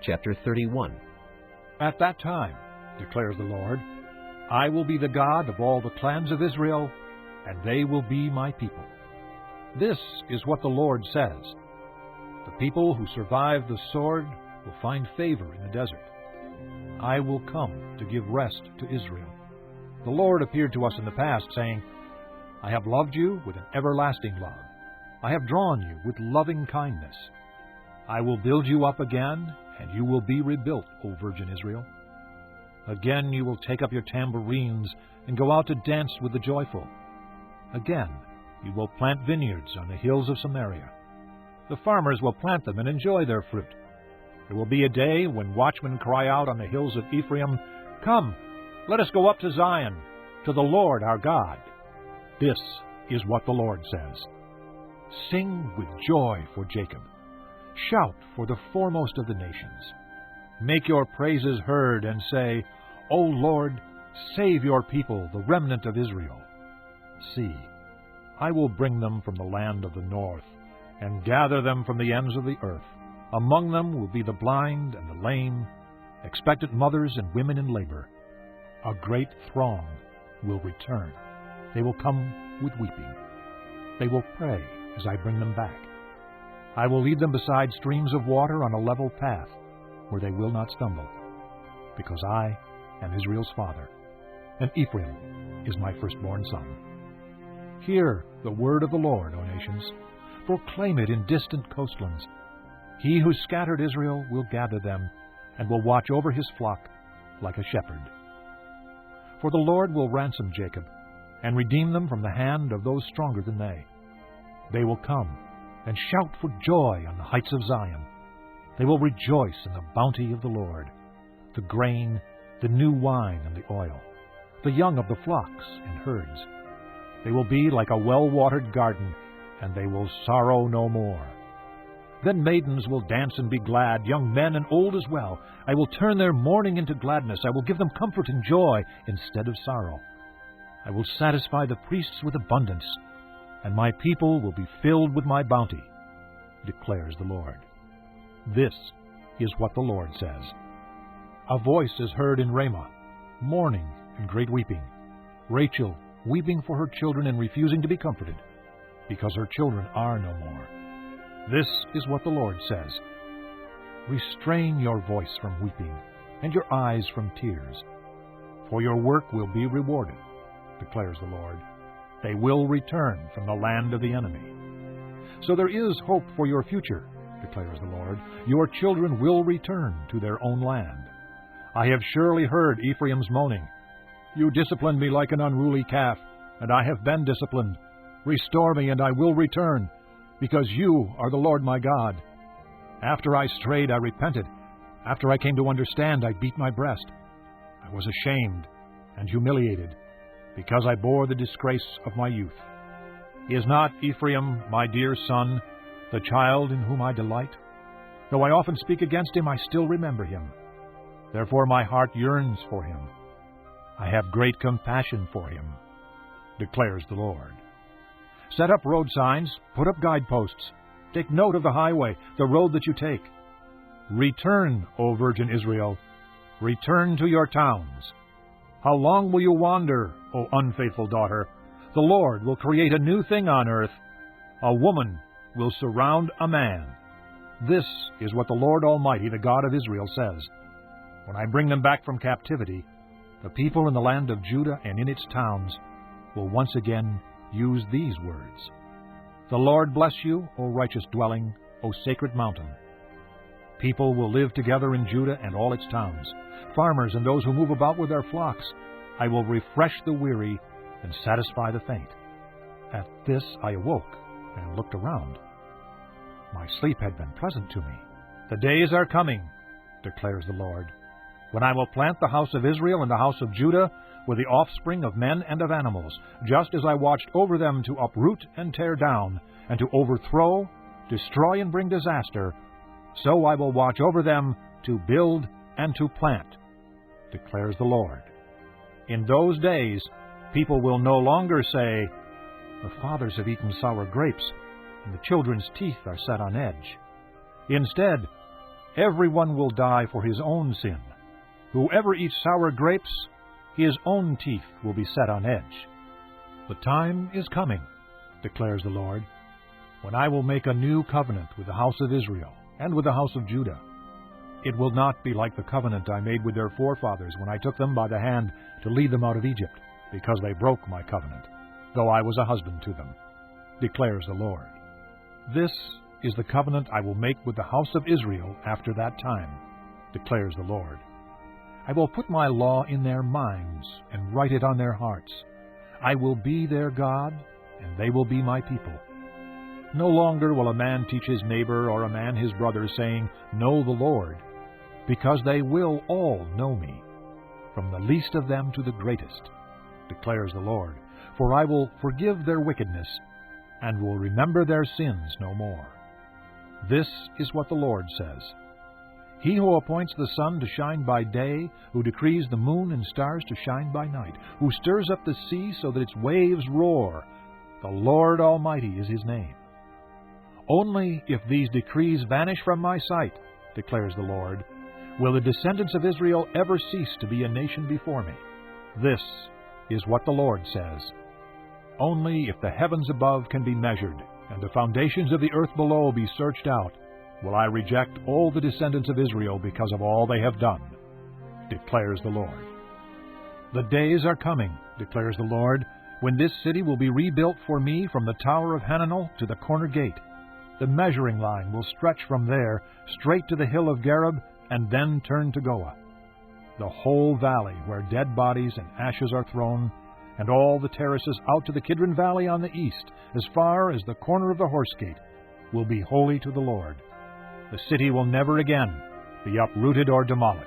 chapter 31. At that time, declares the Lord, I will be the God of all the clans of Israel, and they will be my people. This is what the Lord says. The people who survive the sword will find favor in the desert. I will come to give rest to Israel. The Lord appeared to us in the past, saying, I have loved you with an everlasting love. I have drawn you with loving kindness. I will build you up again, and you will be rebuilt, O Virgin Israel. Again you will take up your tambourines and go out to dance with the joyful. Again you will plant vineyards on the hills of Samaria. The farmers will plant them and enjoy their fruit. There will be a day when watchmen cry out on the hills of Ephraim, Come, let us go up to Zion, to the Lord our God. This is what the Lord says. Sing with joy for Jacob. Shout for the foremost of the nations. Make your praises heard and say, O Lord, save your people, the remnant of Israel. See, I will bring them from the land of the north, and gather them from the ends of the earth. Among them will be the blind and the lame, expectant mothers and women in labor. A great throng will return. They will come with weeping. They will pray as I bring them back. I will lead them beside streams of water on a level path, where they will not stumble, because I am Israel's father, and Ephraim is my firstborn son. Hear the word of the Lord, O nations. Proclaim it in distant coastlands. He who scattered Israel will gather them, and will watch over his flock like a shepherd. For the Lord will ransom Jacob, and redeem them from the hand of those stronger than they. They will come and shout for joy on the heights of Zion. They will rejoice in the bounty of the Lord, the grain, the new wine, and the oil, the young of the flocks and herds. They will be like a well-watered garden, and they will sorrow no more. Then maidens will dance and be glad, young men and old as well. I will turn their mourning into gladness. I will give them comfort and joy instead of sorrow. I will satisfy the priests with abundance, and my people will be filled with my bounty, declares the Lord. This is what the Lord says. A voice is heard in Ramah, mourning and great weeping. Rachel weeping for her children and refusing to be comforted, because her children are no more. This is what the Lord says. Restrain your voice from weeping, and your eyes from tears, for your work will be rewarded, declares the Lord. They will return from the land of the enemy. So there is hope for your future, declares the Lord. Your children will return to their own land. I have surely heard Ephraim's moaning. You disciplined me like an unruly calf, and I have been disciplined. Restore me, and I will return, because you are the Lord my God. After I strayed, I repented. After I came to understand, I beat my breast. I was ashamed and humiliated, because I bore the disgrace of my youth. Is not Ephraim my dear son, the child in whom I delight? Though I often speak against him, I still remember him. Therefore my heart yearns for him. I have great compassion for him, declares the Lord. Set up road signs, put up guideposts. Take note of the highway, the road that you take. Return, O Virgin Israel. Return to your towns. How long will you wander, O unfaithful daughter? The Lord will create a new thing on earth. A woman will surround a man. This is what the Lord Almighty, the God of Israel, says. When I bring them back from captivity, the people in the land of Judah and in its towns will once again use these words. The Lord bless you, O righteous dwelling, O sacred mountain. People will live together in Judah and all its towns, farmers and those who move about with their flocks. I will refresh the weary and satisfy the faint. At this I awoke and looked around. My sleep had been pleasant to me. The days are coming, declares the Lord, when I will plant the house of Israel and the house of Judah with the offspring of men and of animals, just as I watched over them to uproot and tear down, and to overthrow, destroy, and bring disaster, so I will watch over them to build and to plant, declares the Lord. In those days, people will no longer say, The fathers have eaten sour grapes, and the children's teeth are set on edge. Instead, Everyone will die for his own sin. Whoever eats sour grapes, his own teeth will be set on edge. The time is coming, declares the Lord, when I will make a new covenant with the house of Israel and with the house of Judah. It will not be like the covenant I made with their forefathers when I took them by the hand to lead them out of Egypt, because they broke my covenant, though I was a husband to them, declares the Lord. This is the covenant I will make with the house of Israel after that time, declares the Lord. I will put my law in their minds and write it on their hearts. I will be their God, and they will be my people. No longer will a man teach his neighbor or a man his brother, saying, Know the Lord, because they will all know me, from the least of them to the greatest, declares the Lord. For I will forgive their wickedness, and will remember their sins no more. This is what the Lord says. He who appoints the sun to shine by day, who decrees the moon and stars to shine by night, who stirs up the sea so that its waves roar, the Lord Almighty is his name. Only if these decrees vanish from my sight, declares the Lord, will the descendants of Israel ever cease to be a nation before me. This is what the Lord says. Only if the heavens above can be measured, and the foundations of the earth below be searched out, will I reject all the descendants of Israel because of all they have done, declares the Lord. The days are coming, declares the Lord, when this city will be rebuilt for me from the tower of Hananel to the corner gate. The measuring line will stretch from there straight to the hill of Gareb, and then turn to Goah. The whole valley where dead bodies and ashes are thrown, and all the terraces out to the Kidron Valley on the east, as far as the corner of the horse gate, will be holy to the Lord. The city will never again be uprooted or demolished.